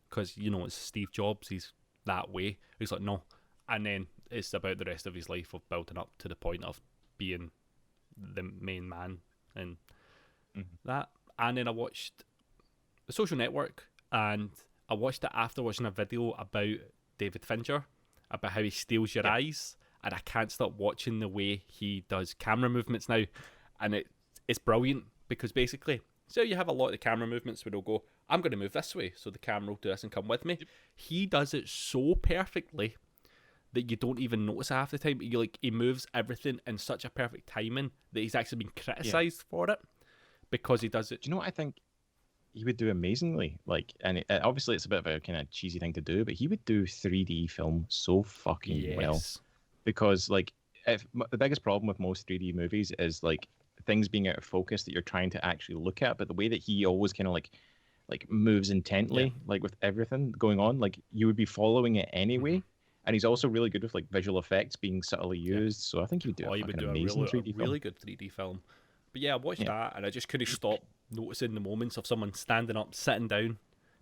because it's Steve Jobs, he's that way. He's like, no. And then it's about the rest of his life of building up to the point of being the main man and that. And then I watched The Social Network, and I watched it after watching a video about David Fincher, about how he steals your eyes, and I can't stop watching the way he does camera movements now. And it's brilliant because basically, so you have a lot of the camera movements where he'll go, I'm going to move this way, so the camera will do this and come with me. He does it so perfectly that you don't even notice half the time. He moves everything in such a perfect timing that he's actually been criticised for it because he does it. Do you know what I think he would do amazingly? Like, and obviously it's a bit of a kind of cheesy thing to do, but he would do 3D film so fucking well. Because like, the biggest problem with most 3D movies is like things being out of focus that you're trying to actually look at, but the way that he always kind of like moves intently, like with everything going on, like you would be following it anyway. And he's also really good with like visual effects being subtly used. So I think he would do a really good 3D film. But yeah, I watched that and I just couldn't stop noticing the moments of someone standing up, sitting down,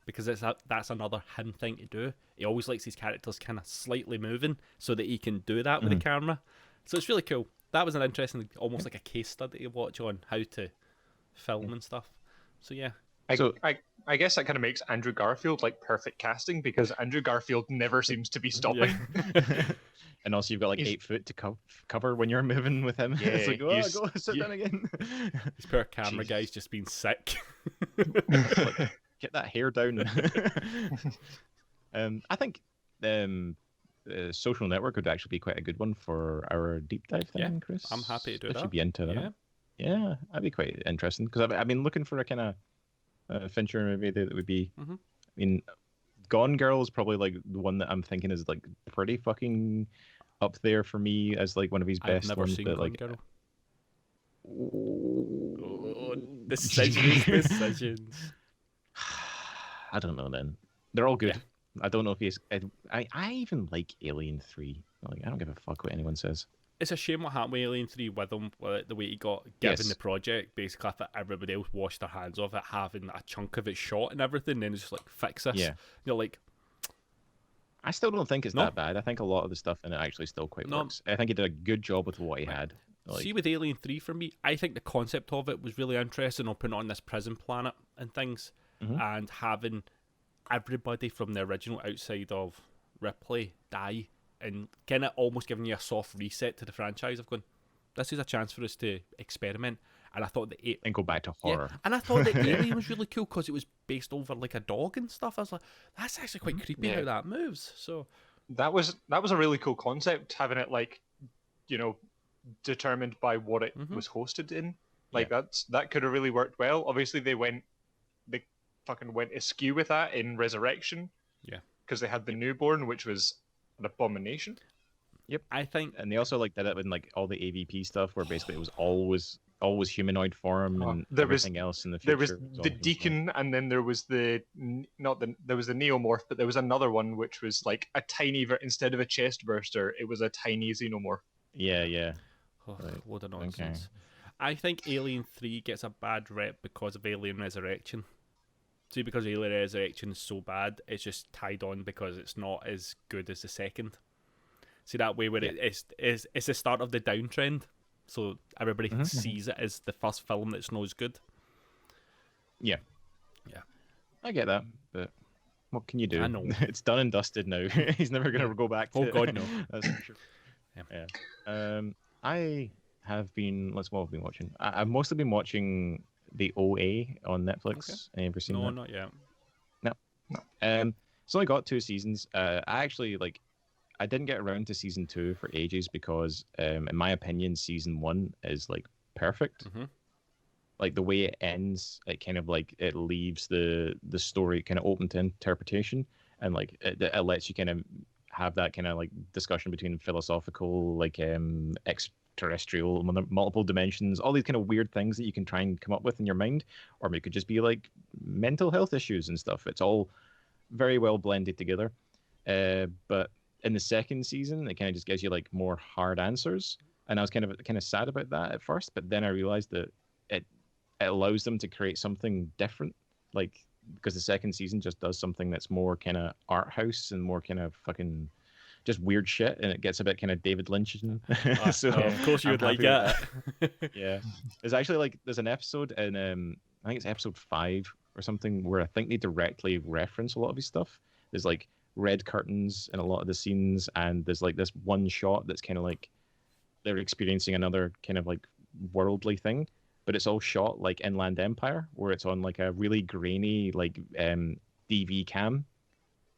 because that's another him thing to do. He always likes his characters kind of slightly moving so that he can do that with the camera. So it's really cool. That was an interesting, almost like a case study to watch on how to film and stuff. So yeah. I guess that kind of makes Andrew Garfield like perfect casting because Andrew Garfield never seems to be stopping. And also, you've got like He's- 8 foot to cover when you're moving with him. Yeah, It's like, oh, he's- go sit down again. His poor camera Jesus. guy's just been sick. Like, get that hair down. I think Social Network would actually be quite a good one for our deep dive thing, Yeah, Chris. I'm happy to do If that. you'd be into Yeah. that. Yeah, that'd be quite interesting because I've been looking for a kind of Fincher movie that would be. Mhm. I mean, Gone Girl is probably like the one that I'm thinking is like pretty fucking up there for me as like one of his I've best never ones. seen But Gone like, Girl. Oh, decisions. I don't know. Then they're all good. Yeah. I don't know if he's. I even like Alien 3. Like, I don't give a fuck what anyone says. It's a shame what happened with Alien 3 with him, with the way he got given Yes. the project. Basically, I thought everybody else washed their hands off it, having a chunk of it shot and everything, then it's just like, fix this. Yeah. You're like, I still don't think it's No. that bad. I think a lot of the stuff in it actually still quite No. works. I think he did a good job with what he had. Like, see, with Alien 3 for me, I think the concept of it was really interesting, of putting on this prison planet and things, and having everybody from the original outside of Ripley die, and kind of almost giving you a soft reset to the franchise of going, this is a chance for us to experiment. And I thought the and go back to horror. and I thought the Alien was really cool because it was based over like a dog and stuff. I was like, that's actually quite creepy Yeah. how that moves. So That was a really cool concept, having it like, determined by what it was hosted in. Like that could have really worked well. Obviously, they fucking went askew with that in Resurrection. Yeah. Because they had the newborn, which was an abomination. Yep. I think And they also like did it with like all the AVP stuff, where basically it was always humanoid form and There was- everything else in the There future. was was all the humanoid. deacon, and then there was there was the neomorph, but there was another one which was like a tiny instead of a chest burster, it was a tiny xenomorph. Yeah, yeah. oh, Right. load of nonsense. I think Alien 3 gets a bad rep because of Alien Resurrection. See, because Alien Resurrection is so bad, it's just tied on because it's not as good as the second. See, that way where it's the start of the downtrend, so everybody sees it as the first film that's not as good. Yeah. Yeah. I get that, but what can you do? I know. It's done and dusted now. He's never gonna go back to Oh, it. God, no. That's for sure. Yeah. Yeah. I have been. What have I been watching? I've mostly been watching the OA on Netflix. Have you ever seen No, that? not yet. It's only got 2 seasons. I actually I didn't get around to season 2 for ages because, in my opinion, season 1 is like perfect. Like the way it ends, it kind of like it leaves the story kind of open to interpretation, and like it lets you kind of have that kind of like discussion between philosophical, like extraterrestrial, multiple dimensions, all these kind of weird things that you can try and come up with in your mind, or it could just be like mental health issues and stuff. It's all very well blended together. But in the second season, it kind of just gives you like more hard answers, and I was kind of sad about that at first, but then I realized that it allows them to create something different, like because the second season just does something that's more kind of art house and more kind of fucking just weird shit, and it gets a bit kind of David Lynchian. So Of course you I'm would like happy with that. yeah, there's actually like there's an episode in I think it's episode 5 or something where I think they directly reference a lot of his stuff. There's like red curtains in a lot of the scenes, and there's like this one shot that's kind of like they're experiencing another kind of like worldly thing, but it's all shot like Inland Empire, where it's on like a really grainy like DV cam,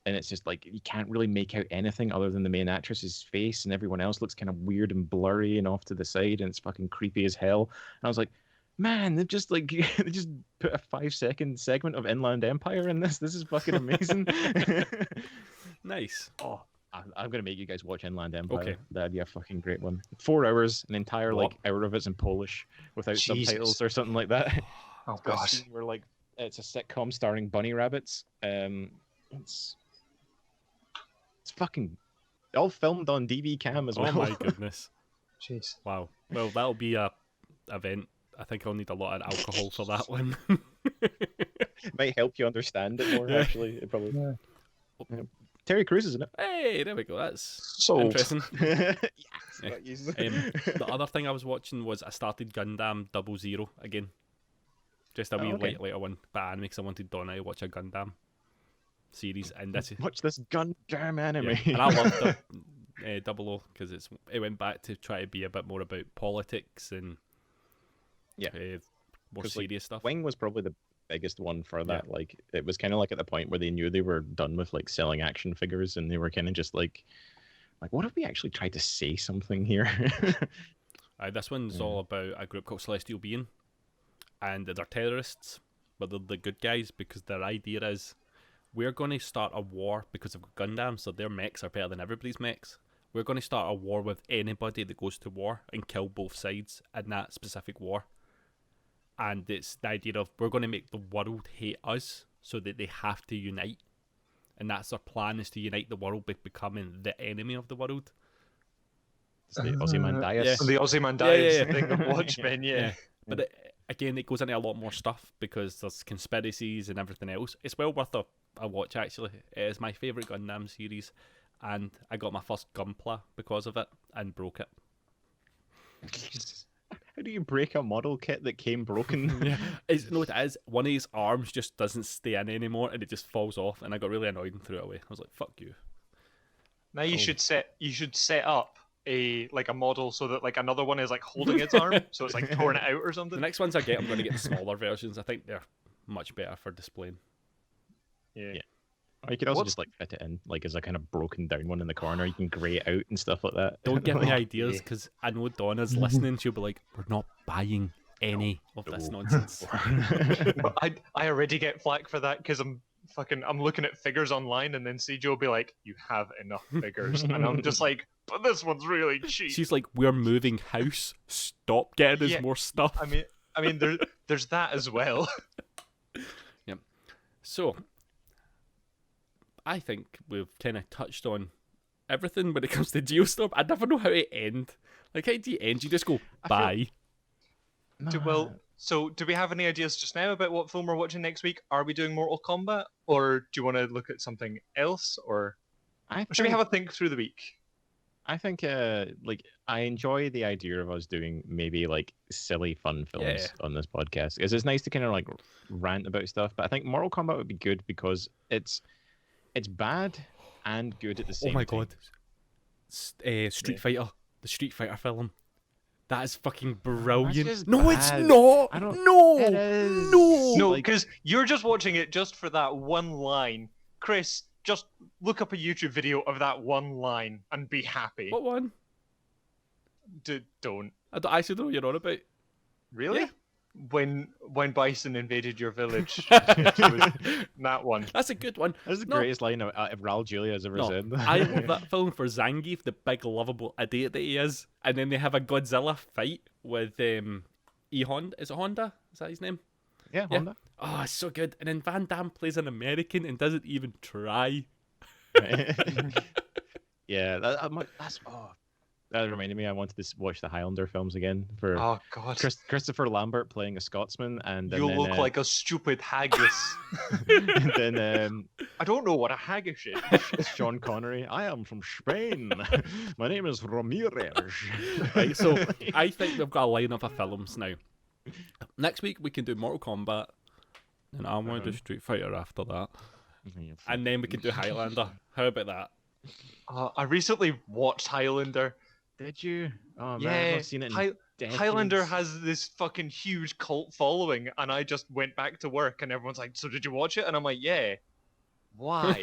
and it's just like you can't really make out anything other than the main actress's face, and everyone else looks kind of weird and blurry and off to the side, and it's fucking creepy as hell. And I was like, man, they've just like they just put a 5-second segment of Inland Empire in this. This is fucking amazing. Nice. Oh, I'm gonna make you guys watch Inland Empire. Okay. That'd be a fucking great one. 4 hours, an entire What? like hour of it's in Polish without Jesus. subtitles or something like that. Oh It's got a god. scene where like it's a sitcom starring bunny rabbits. It's fucking all filmed on DV cam as well. Oh my goodness. Jeez. Wow. Well, that'll be a event. I think I'll need a lot of alcohol for that one. Might help you understand it more. Actually, it probably. Yeah. Terry Crews is in it. Hey, there we go. That's Sold. interesting. Yes, Yeah. got used. The other thing I was watching was I started Gundam 00 again. Just a wee okay. later one, but and because I wanted Donna to watch a Gundam series, and this is Watch this Gundam anime. yeah. And I loved Double O, because it went back to try to be a bit more about politics and more 'Cause, serious stuff. Wing was probably the biggest one for that. Like, it was kind of like at the point where they knew they were done with like selling action figures, and they were kind of just like, what if we actually tried to say something here? This one's all about a group called Celestial Being, and they're terrorists, but they're the good guys because their idea is, we're going to start a war because of Gundam, so their mechs are better than everybody's mechs. We're going to start a war with anybody that goes to war and kill both sides in that specific war. And it's the idea of, we're going to make the world hate us so that they have to unite. And that's their plan, is to unite the world by becoming the enemy of the world. It's the Ozymandias. The Ozymandias Yeah. thing of Watchmen, yeah. But again, it goes into a lot more stuff because there's conspiracies and everything else. It's well worth a watch, actually. It is my favourite Gundam series, and I got my first Gunpla because of it and broke it. How do you break a model kit that came broken? Yeah, what it is, one of his arms just doesn't stay in anymore and it just falls off, and I got really annoyed and threw it away. I was like, fuck you. Now you should set up a model so that like another one is like holding its arm, so it's like torn it out or something. The next ones I'm going to get the smaller versions. I think they're much better for displaying. Yeah. Or you could also just like fit it in, like as a kind of broken down one in the corner. You can grey it out and stuff like that. Don't give me ideas, because I know Donna's listening. She'll be like, "We're not buying any of this nonsense." But I already get flack for that because I'm looking at figures online, and then CJ will be like, "You have enough figures," and I'm just like, "But this one's really cheap." She's like, "We're moving house. Stop getting us more stuff." I mean, there's that as well. Yep. So, I think we've kind of touched on everything when it comes to Geostorm. I never know how to end. Like, how do you end? You just go, bye. So do we have any ideas just now about what film we're watching next week? Are we doing Mortal Kombat, or do you want to look at something else, or should we have a think through the week? I think, I enjoy the idea of us doing maybe like silly fun films on this podcast, because it's nice to kind of like rant about stuff. But I think Mortal Kombat would be good because it's bad and good at the same time. Oh my god. Street Fighter. The Street Fighter film. That is fucking brilliant. No, bad. it's not. No. It is. No. No, because you're just watching it just for that one line. Chris, just look up a YouTube video of that one line and be happy. What one? Don't. I actually don't know what you're on about. Really? Yeah. When Bison invaded your village. That one. That's a good one. That's the greatest line Raul Julia has ever said. I love that film for Zangief, the big lovable idiot that he is. And then they have a Godzilla fight with Honda. Is it Honda? Is that his name? Yeah, Honda. Oh, it's so good. And then Van Damme plays an American and doesn't even try. Yeah, that reminded me. I wanted to watch the Highlander films again for Christopher Lambert playing a Scotsman, and you then, look like a stupid haggis. and then I don't know what a haggis is. Sean Connery. I am from Spain. My name is Ramirez. Right, so I think we've got a lineup of films now. Next week we can do Mortal Kombat, and I want to do Street Fighter after that, and then we can do Highlander. How about that? I recently watched Highlander. Did you? Oh man, yeah, I've not seen it in decades. Highlander has this fucking huge cult following, and I just went back to work, and everyone's like, "So did you watch it?" And I'm like, "Yeah." Why?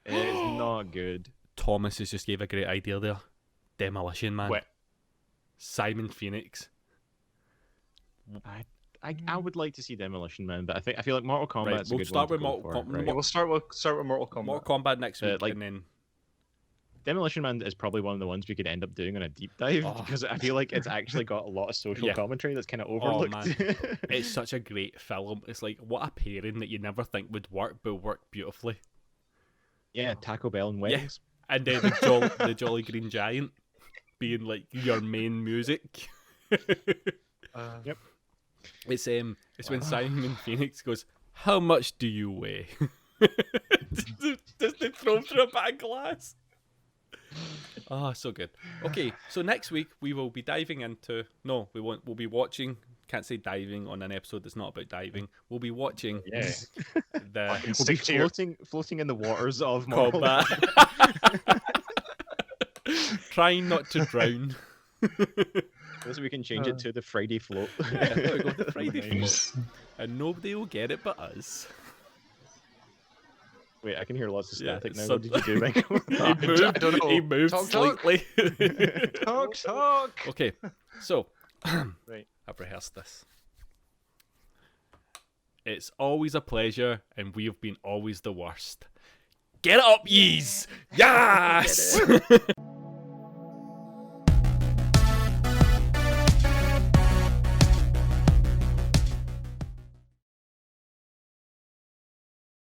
It's not good. Thomas has just gave a great idea there. Demolition Man. What? Simon Phoenix. I would like to see Demolition Man, but I feel like Mortal Kombat's a good start one with to go Mortal for, Kombat. right? Yeah, we'll start with Mortal Kombat. Mortal Kombat next week, and then Demolition Man is probably one of the ones we could end up doing on a deep dive because I feel like it's actually got a lot of social commentary that's kind of overlooked. Oh, man. It's such a great film. It's like, what a pairing that you never think would work, but worked beautifully. Yeah, Taco Bell and weddings. Yeah. And then the Jolly Green Giant being like your main music. Yep. It's when Simon Phoenix goes, "How much do you weigh?" Just they throw him through a bag of glass. Oh, so good. Okay, so next week we will be diving into. No, we won't. We'll be watching. Can't say diving on an episode that's not about diving. We'll be watching. Yeah. We'll be floating in the waters of Combat. trying not to drown. So we can change it to the Friday float. Yeah, there we go, the Friday Nice. float. And nobody will get it but us. Wait, I can hear lots of Yeah, static now. so- What did you do, Michael? He moved, I don't know. he moved Talk, talk. slightly. Talk. Okay, so Right. I've rehearsed this. It's always a pleasure, and we have been always the worst. Get it up, yees! Yes!